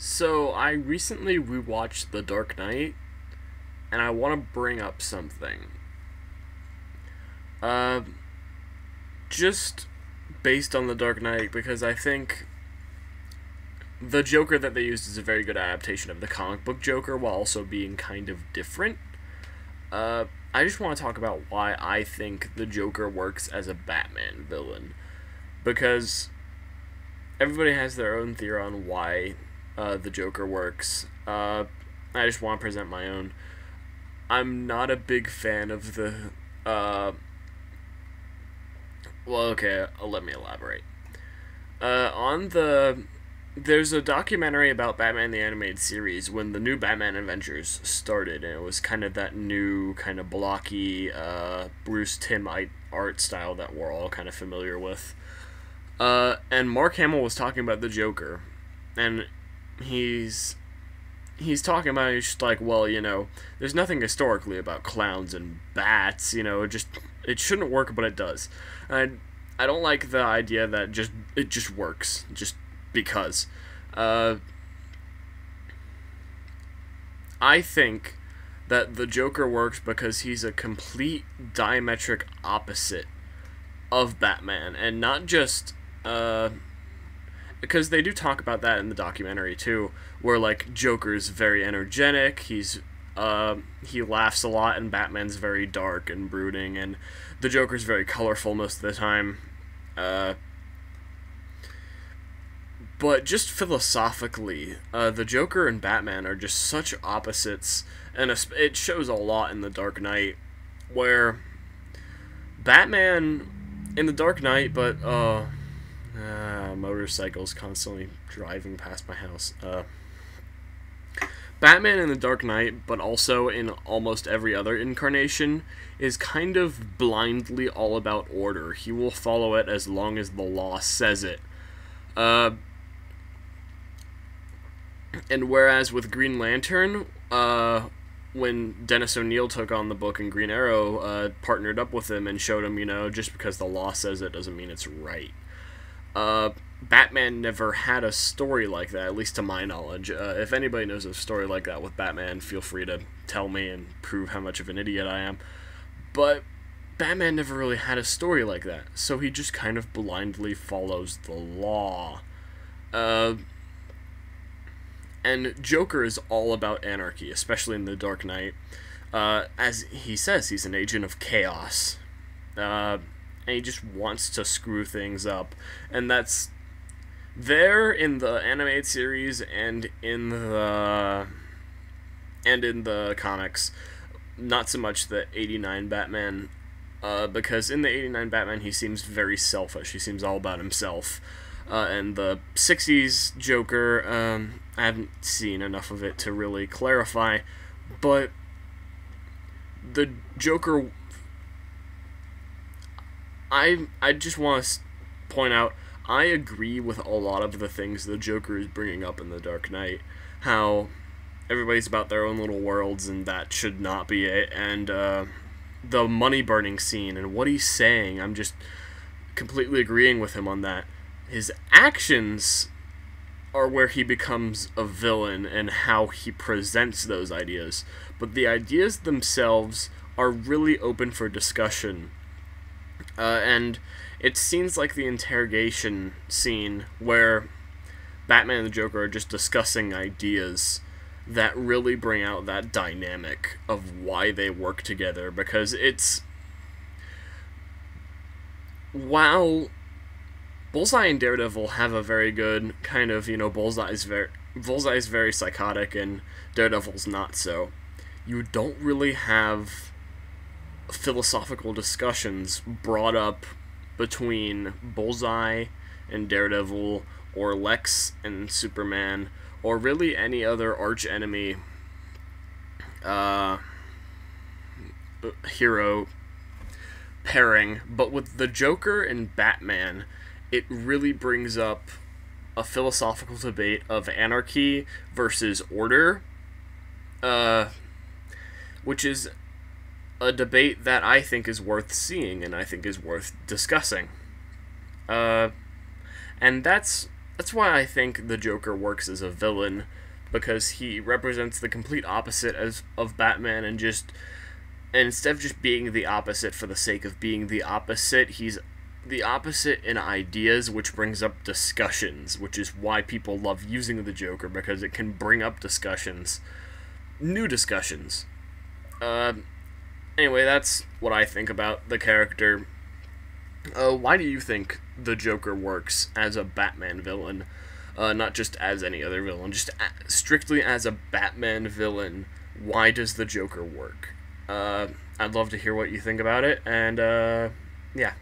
So, I recently rewatched The Dark Knight, and I want to bring up something. Uh, just based on The Dark Knight, because I think the Joker that they used is a very good adaptation of the comic book Joker while also being kind of different. Uh, I just want to talk about why I think the Joker works as a Batman villain. Because everybody has their own theory on why the Joker works. I just want to present my own. I'm not a big fan of the. Well, okay, let me elaborate. On the. There's a documentary about Batman the Animated Series when the new Batman Adventures started, and it was kind of that new, kind of blocky Bruce Timm art style that we're all kind of familiar with. And Mark Hamill was talking about the Joker, and he's talking about it, he's just like, well, there's nothing historically about clowns and bats, it shouldn't work, but it does. And I don't like the idea that it just works, just because. I think that the Joker works because he's a complete diametric opposite of Batman, and not just because they do talk about that in the documentary too, where like Joker's very energetic, he laughs a lot, and Batman's very dark and brooding, and the Joker's very colorful most of the time. But just philosophically, the Joker and Batman are just such opposites, and it shows a lot in The Dark Knight, where Batman in The Dark Knight, but motorcycles constantly driving past my house. Batman in The Dark Knight, but also in almost every other incarnation, is kind of blindly all about order. He will follow it as long as the law says it. And whereas with Green Lantern, when Dennis O'Neil took on the book and Green Arrow partnered up with him and showed him, just because the law says it doesn't mean it's right. Batman never had a story like that, at least to my knowledge. If anybody knows a story like that with Batman, feel free to tell me and prove how much of an idiot I am. But Batman never really had a story like that, so he just kind of blindly follows the law. And Joker is all about anarchy, especially in The Dark Knight. As he says, he's an agent of chaos. And he just wants to screw things up. And that's there in the animated series and in the comics. Not so much the 89 Batman, because in the 89 Batman he seems very selfish. He seems all about himself. And the 60s Joker, I haven't seen enough of it to really clarify, but the Joker, I just want to point out, I agree with a lot of the things the Joker is bringing up in The Dark Knight, how everybody's about their own little worlds and that should not be it, and the money burning scene and what he's saying, I'm just completely agreeing with him on that. His actions are where he becomes a villain and how he presents those ideas. But the ideas themselves are really open for discussion. And it seems like the interrogation scene where Batman and the Joker are just discussing ideas that really bring out that dynamic of why they work together. Because while Bullseye and Daredevil have a very good kind of, Bullseye's very psychotic and Daredevil's not so. You don't really have philosophical discussions brought up between Bullseye and Daredevil, or Lex and Superman, or really any other arch-enemy hero pairing. But with the Joker and Batman, it really brings up a philosophical debate of anarchy versus order, which is a debate that I think is worth seeing and I think is worth discussing. And that's that's why I think the Joker works as a villain, because he represents the complete opposite of Batman, and instead of just being the opposite for the sake of being the opposite, he's the opposite in ideas, which brings up discussions, which is why people love using the Joker, because it can bring up discussions, new discussions. Uh, anyway, that's what I think about the character. Why do you think the Joker works as a Batman villain? Not just as any other villain, just strictly as a Batman villain. Why does the Joker work? I'd love to hear what you think about it, and yeah.